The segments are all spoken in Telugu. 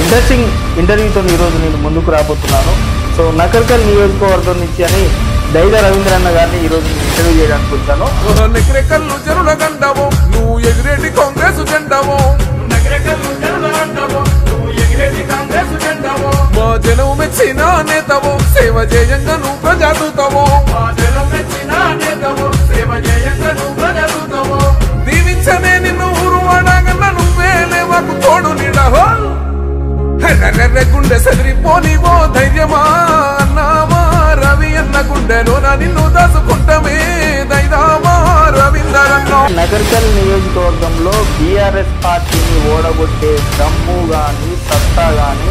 ఇంట్రెస్టింగ్ ఇంటర్వ్యూతో ఈరోజు నేను ముందుకు రాబోతున్నాను. సో నకర్కల్ నియోజకవర్గం నుంచి అని దైద రవీంద్ర అన్న గారిని ఈరోజు ఇంటర్వ్యూ చేయడానికి వచ్చాను. నువ్వు ఎగిరేటి కాంగ్రెస్ జెండావో, మా జనం మెచ్చిన నేతవో, సేవ చేయంగా నువ్వు ప్రజాదూతవో, దీవించనే నిన్ను ఊరు వాడగన్నా నువ్వే లేవకు తోడు నీడహో, గుండె సదిరిపోనివో ధైర్యమా అన్నామా రవి అన్న గుండెలోన నిన్ను దాచుకుంటమే దైదామా రవీందరన్నో. నకర్కల్ నియోజకవర్గంలో బీఆర్ఎస్ పార్టీని ఓడగొట్టే దమ్ము గాని సత్తా గాని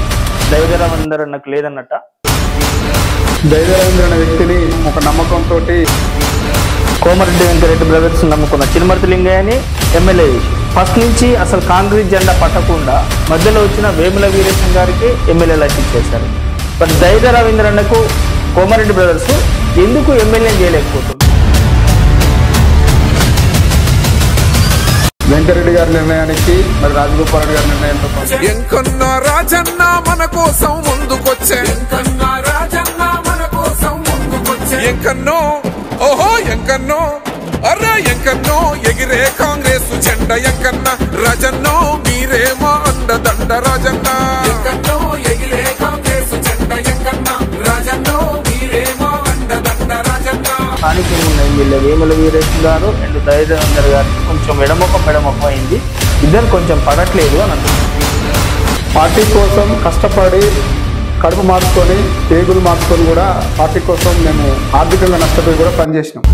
దైద రవీందర్ అన్నకు లేదన్నట్ట. దైద రవీంద్ర అనే వ్యక్తిని ఒక నమ్మకంతో కోమరెడ్డి వెంకరెడ్డి బ్రదర్స్ నమ్ముకున్న చిరుమర్తి లింగయ్యని ఎమ్మెల్యే చేసి ఫస్ట్ నుంచి అసలు కాంగ్రెస్ జెండా పట్టకుండా మధ్యలో వచ్చిన వేముల వీరేశం గారికి ఎమ్మెల్యే లైసెన్స్ చేశారు. బట్ దైద రవీంద్ర అన్నకు కోమరెడ్డి బ్రదర్స్ ఎందుకు ఎమ్మెల్యే చేయలేకపోతుంది? వెంకరెడ్డి గారి నిర్ణయానికి మరి రాజగోపాల్ రెడ్డి గారి నిర్ణయంతో ఎంకన్నా రాజన్న మన కోసం ముందుకొచ్చే, ఎంకన్నో ఓహో ఎంకన్నో అరే ఎంకన్నో ఎగిరే కాంగ్రెస్ జెండా ఎంకన్నా రాజన్నో మీరే మా అండదండ రాజన్న, ఎంకన్నో ఎగిరే కాంగ్రెస్ జెండా ఎంకన్నా రాజన్నో మీరే మా అండదండ రాజన్న. స్థానిక ఎమ్మెల్యే వేముల వీరేశం గారు అండ్ దైద రవీంద్ర గారికి కొంచెం ఎడమొఖం అయింది. ఇద్దరు కొంచెం పడట్లేదు అని అంటున్నారు. పార్టీ కోసం కష్టపడి కడుపు మార్చుకొని పేగులు మార్చుకొని కూడా పార్టీ కోసం మేము ఆర్థికంగా నష్టపోయి కూడా పనిచేసినాం.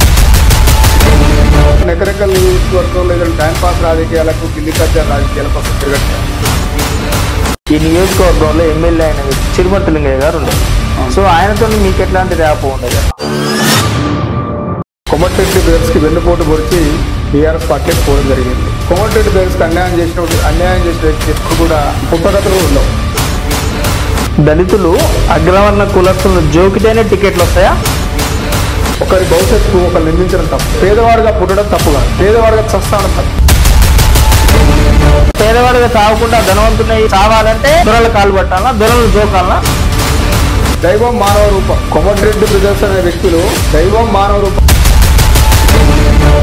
నకరకల్ నియోజకవర్గంలో ఏదైనా టైంపాస్ రాజకీయాలకు ఢిల్లీ కజ్జా రాజకీయాల కోసం తిరగట్లేదు. ఈ నియోజకవర్గంలో ఎమ్మెల్యే అయిన చిరుమర్తి లింగయ్య గారు ఉండదు. సో ఆయనతో మీకు ఎట్లాంటి ర్యాప్ ఉండదు. కోమటిరెడ్డి బ్రదర్స్కి వెన్నుపోటు పొడిచి బీఆర్ఎస్ పార్టీకి పోవడం జరిగింది. కోమటిరెడ్డి బ్రదర్స్కి అన్యాయం చేసిన వ్యక్తి ఎప్పుడు కూడా పుట్టగతులు ఉండవు. దళితులు అగ్రవర్ణ కులస్తులను జోకితేనే టికెట్లు వస్తాయా? ఒకరి భవిష్యత్తు ఒకరు నిర్మించడం తప్పు. పేదవాడిగా పుట్టడం తప్పు కాదు, పేదవాడిగా చస్తాడం తప్పు. పేదవాడిగా చావకుండా ధనవంతుని చావాలంటే దొరల కాలు పట్టాలా, దొరలు జోకాలా? దైవం మానవ రూపం. కోమటిరెడ్డి బ్రదర్స్ అనే వ్యక్తులు దైవం మానవ రూపం.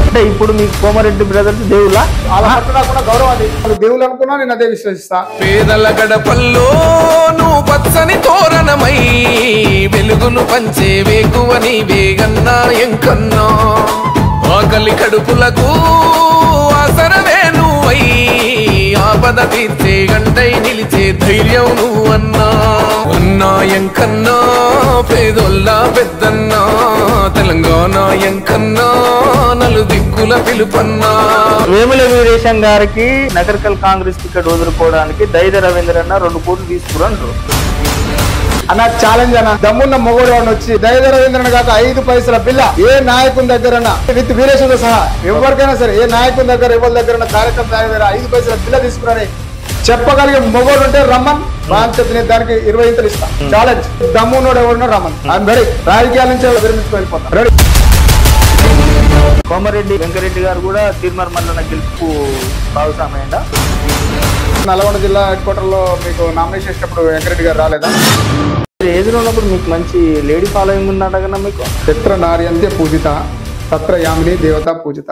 అంటే ఇప్పుడు మీకు కోమరెడ్డి బ్రదర్స్ దేవుళ్ళ అలా కూడా గౌరవాన్ని దేవుళ్ళు అనుకున్నా నేను అదే విశ్వసిస్తా. పేదల గడపల్లో నువ్వు పచ్చని తోరణమై వెలుగును పంచే వేకువని వేగన్నా ఎంకన్నా, ఆకలి కడుపులకు ఆసరవే నువ్వై ఆపద తీర్చే గంటై నిలిచే ధైర్యం నువ్వు అన్నా, అన్నా ఎంకన్నా పేదోళ్ళ పెద్దన్నా తెలంగాణ ఎంకన్నా నలు దిక్కుల పిలుపన్నా. వేముల వీరేశం గారికి నకర్కల్ కాంగ్రెస్ టికెట్ వదులుకోవడానికి దైద రవీంద్ర అన్న 2 కోట్లు తీసుకురంటారు అన్న. ఛాలెంజ్ అన్న, దమ్మున్న మొగోడు వాడిని వచ్చి దైద రవీంద్రన్ కాక 5 పైసల బిల్ల ఏ నాయకుని దగ్గర విత్ వీరేశంతో సహా ఎవరికైనా సరే ఏ నాయకుని దగ్గర ఎవరి దగ్గర కార్యక్రమం దగ్గర 5 పైసల బిల్ల తీసుకురని చెప్పగలిగే మొగోడు ఉంటే రమ్మన్ బాధ్యత దానికి 20 ఇంతలు ఇస్తా. ఛాలెంజ్ దమ్మున్నోడు ఎవరున్నా రమ్మన్. I'm ready. రాజకీయాల నుంచి విరమించుకు వెళ్ళిపోతాం. రెడీ. కోమరెడ్డి వెంకరెడ్డి గారు కూడా తిరుమల మండల గెలుపు భాగస్వామ్యంగా నల్గొండ జిల్లా హెడ్ క్వార్టర్ లో మీకు నామినేషన్ చేసినప్పుడు వెంకరెడ్డి గారు రాలేదా? ఏజ్లో ఉన్నప్పుడు మీకు మంచి లేడీ ఫాలోయింగ్ ఉందట కదా మీకు. చిత్ర నార్యంత్య పూజిత తత్ర యామిని దేవత పూజిత.